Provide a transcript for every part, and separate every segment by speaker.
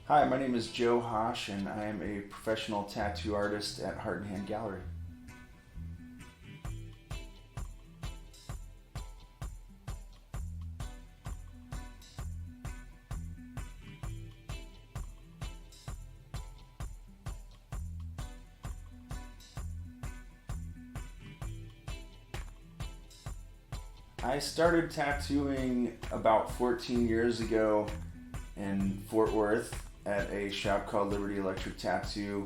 Speaker 1: Hi, my name is Joe Hassch, and I am a professional tattoo artist at Heart and Hand Gallery. I started tattooing about 14 years ago in Fort Worth at a shop called Liberty Electric Tattoo.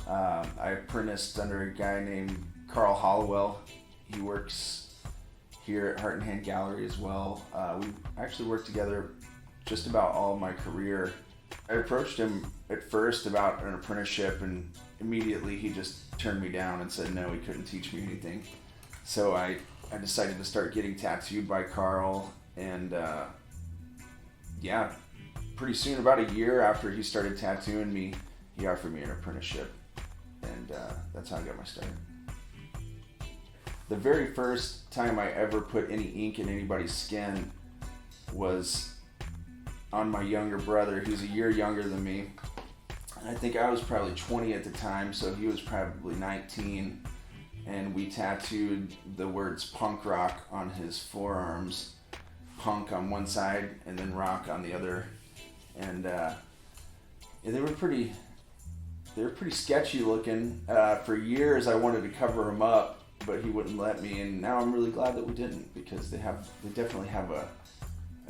Speaker 1: I apprenticed under a guy named Carl Hollowell. He works here at Heart and Hand Gallery as well. We actually worked together just about all of my career. I approached him at first about an apprenticeship, and immediately he just turned me down and said no, he couldn't teach me anything. So I decided to start getting tattooed by Carl, and pretty soon, about a year after he started tattooing me, he offered me an apprenticeship, and that's how I got my start. The very first time I ever put any ink in anybody's skin was on my younger brother. He was a year younger than me, and I think I was probably 20 at the time, so he was probably 19, and we tattooed the words punk rock on his forearms, punk on one side and then rock on the other. And they were pretty sketchy looking. For years I wanted to cover him up, but he wouldn't let me, and now I'm really glad that we didn't, because they definitely have a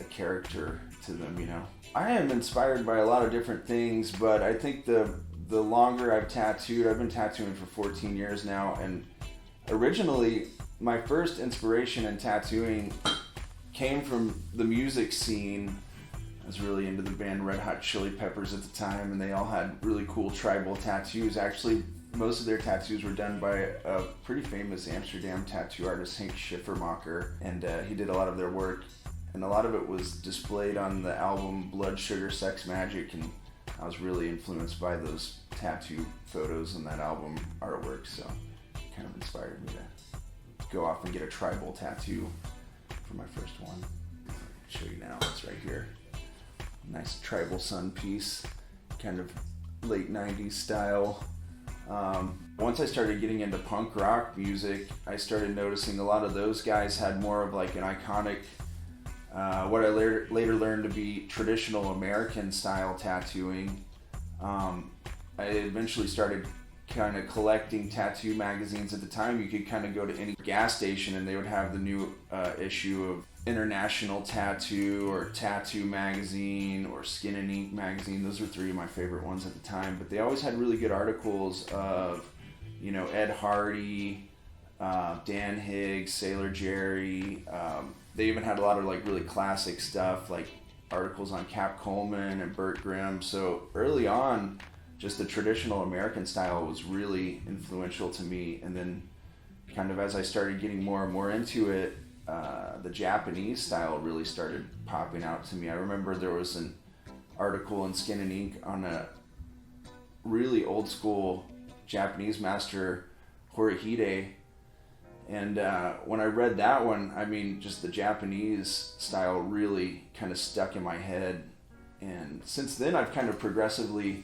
Speaker 1: character to them, you know. I am inspired by a lot of different things, but I think the longer I've been tattooing for 14 years now, and originally my first inspiration in tattooing came from the music scene. I was really into the band Red Hot Chili Peppers at the time, and they all had really cool tribal tattoos. Actually, most of their tattoos were done by a pretty famous Amsterdam tattoo artist, Henk Schiffermacher, and he did a lot of their work, and a lot of it was displayed on the album Blood Sugar Sex Magic, and I was really influenced by those tattoo photos and that album artwork, so it kind of inspired me to go off and get a tribal tattoo for my first one. I'll show you now, it's right here. Nice tribal sun piece, kind of late 90s style. Once I started getting into punk rock music, I started noticing a lot of those guys had more of like an iconic, what I later learned to be traditional American style tattooing. I eventually started kind of collecting tattoo magazines. At the time, you could kind of go to any gas station and they would have the new issue of International Tattoo or Tattoo Magazine or Skin and Ink Magazine. Those were three of my favorite ones at the time, but they always had really good articles of, you know, Ed Hardy, Dan Higgs, Sailor Jerry. They even had a lot of like really classic stuff, like articles on Cap Coleman and Burt Grimm. So early on, just the traditional American style was really influential to me, and then kind of as I started getting more and more into it, the Japanese style really started popping out to me. I remember there was an article in Skin and Ink on a really old school Japanese master, Horihide, and when I read that one, I mean, just the Japanese style really kind of stuck in my head, and since then I've kind of progressively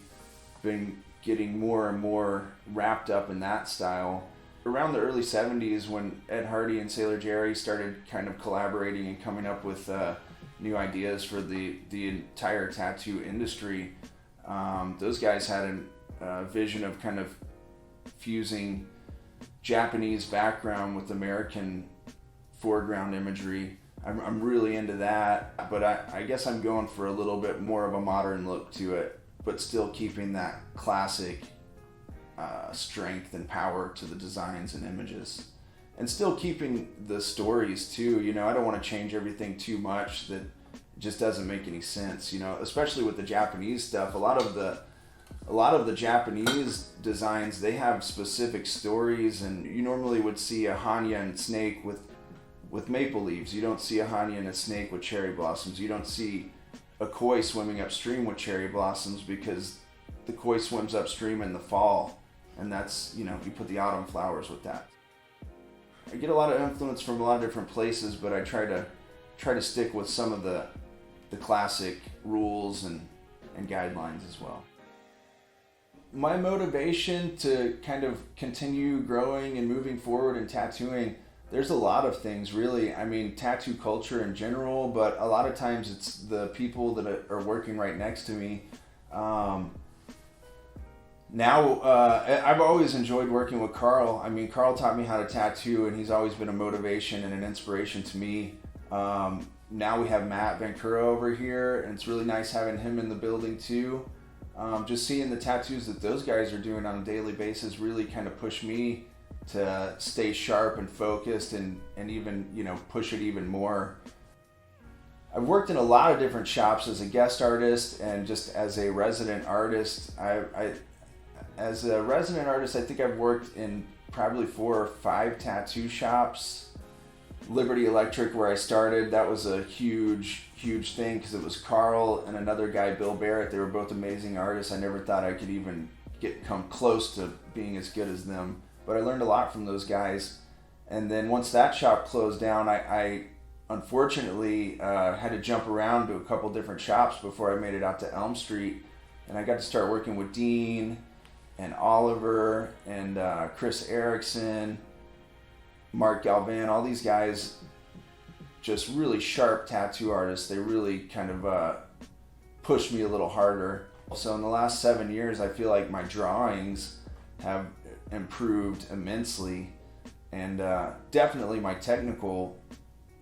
Speaker 1: been getting more and more wrapped up in that style. Around the early 70s, when Ed Hardy and Sailor Jerry started kind of collaborating and coming up with new ideas for the entire tattoo industry, those guys had a vision of kind of fusing Japanese background with American foreground imagery. I'm really into that, but I guess I'm going for a little bit more of a modern look to it, but still keeping that classic strength and power to the designs and images, and still keeping the stories too. You know, I don't want to change everything too much that just doesn't make any sense, you know, especially with the Japanese stuff. A lot of the Japanese designs, they have specific stories, and you normally would see a Hanya and snake with maple leaves. You don't see a Hanya and a snake with cherry blossoms. You don't see a koi swimming upstream with cherry blossoms, because the koi swims upstream in the fall, and that's, you know, you put the autumn flowers with that. I get a lot of influence from a lot of different places, but I try to stick with some of the classic rules and and guidelines as well. My motivation to kind of continue growing and moving forward in tattooing, there's a lot of things really. I mean, tattoo culture in general, but a lot of times it's the people that are working right next to me. I've always enjoyed working with Carl. I mean, Carl taught me how to tattoo, and he's always been a motivation and an inspiration to me. Now we have Matt Vancura over here, and it's really nice having him in the building too. Just seeing the tattoos that those guys are doing on a daily basis really kind of push me to stay sharp and focused and even, push it even more. I've worked in a lot of different shops as a guest artist and just as a resident artist. As a resident artist, I think I've worked in probably 4 or 5 tattoo shops. Liberty Electric, where I started, that was a huge thing because it was Carl and another guy, Bill Barrett. They were both amazing artists. I never thought I could even come close to being as good as them, but I learned a lot from those guys. And then once that shop closed down, I unfortunately had to jump around to a couple different shops before I made it out to Elm Street, and I got to start working with Dean and Oliver and Chris Erickson, Mark Galvan, all these guys, just really sharp tattoo artists. They really kind of pushed me a little harder. So in the last 7 years, I feel like my drawings have improved immensely, and definitely my technical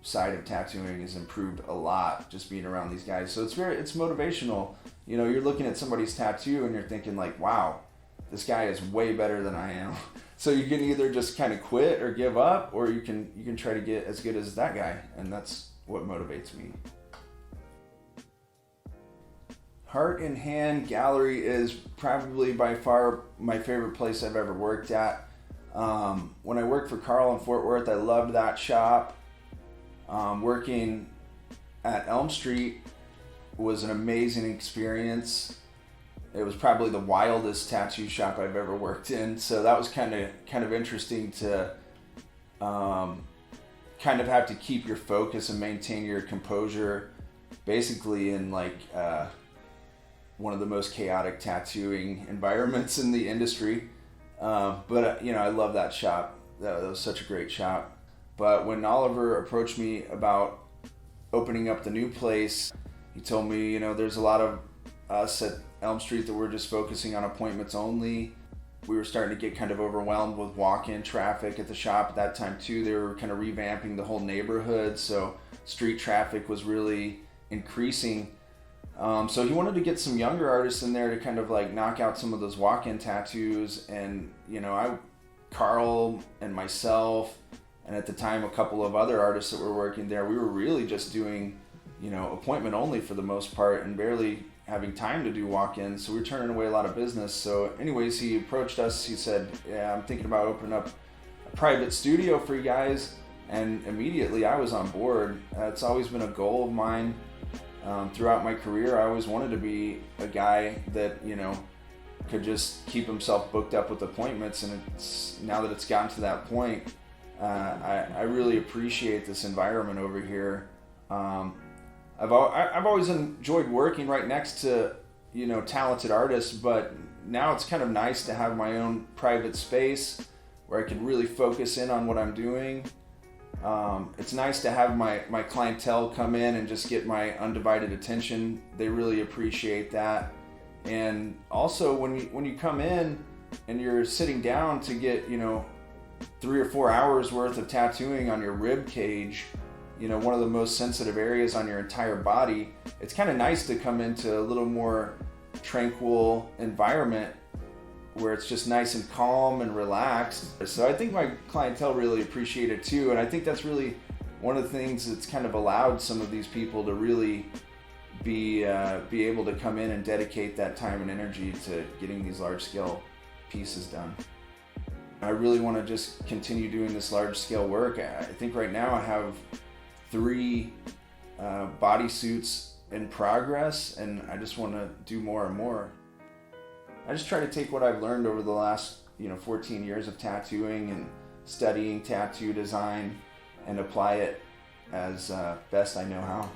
Speaker 1: side of tattooing has improved a lot just being around these guys. So it's motivational. You're looking at somebody's tattoo and you're thinking like, wow, this guy is way better than I am. So you can either just kind of quit or give up, or you can try to get as good as that guy, and that's what motivates me. Heart in Hand Gallery is probably by far my favorite place I've ever worked at. When I worked for Carl in Fort Worth, I loved that shop. Working at Elm Street was an amazing experience. It was probably the wildest tattoo shop I've ever worked in, so that was kind of interesting to kind of have to keep your focus and maintain your composure, basically in like one of the most chaotic tattooing environments in the industry. But I love that shop. That was such a great shop. But when Oliver approached me about opening up the new place, he told me, there's a lot of us at Elm Street that we're just focusing on appointments only. We were starting to get kind of overwhelmed with walk-in traffic at the shop at that time too. They were kind of revamping the whole neighborhood, so street traffic was really increasing. So he wanted to get some younger artists in there to kind of like knock out some of those walk-in tattoos. And Carl and myself, and at the time a couple of other artists that were working there, we were really just doing appointment only for the most part and barely having time to do walk-ins, so we were turning away a lot of business. So anyways, he approached us. He said, yeah, I'm thinking about opening up a private studio for you guys, and immediately I was on board. It's always been a goal of mine throughout my career. I always wanted to be a guy that could just keep himself booked up with appointments, and now that it's gotten to that point, I really appreciate this environment over here. I've always enjoyed working right next to, talented artists, but now it's kind of nice to have my own private space where I can really focus in on what I'm doing. It's nice to have my clientele come in and just get my undivided attention. They really appreciate that. And also when you come in and you're sitting down to get, 3 or 4 hours worth of tattooing on your rib cage, one of the most sensitive areas on your entire body, it's kind of nice to come into a little more tranquil environment where it's just nice and calm and relaxed. So I think my clientele really appreciate it too, and I think that's really one of the things that's kind of allowed some of these people to really be able to come in and dedicate that time and energy to getting these large scale pieces done. I really want to just continue doing this large scale work. I think right now I have 3 bodysuits in progress, and I just want to do more and more. I just try to take what I've learned over the last 14 years of tattooing and studying tattoo design and apply it as best I know how.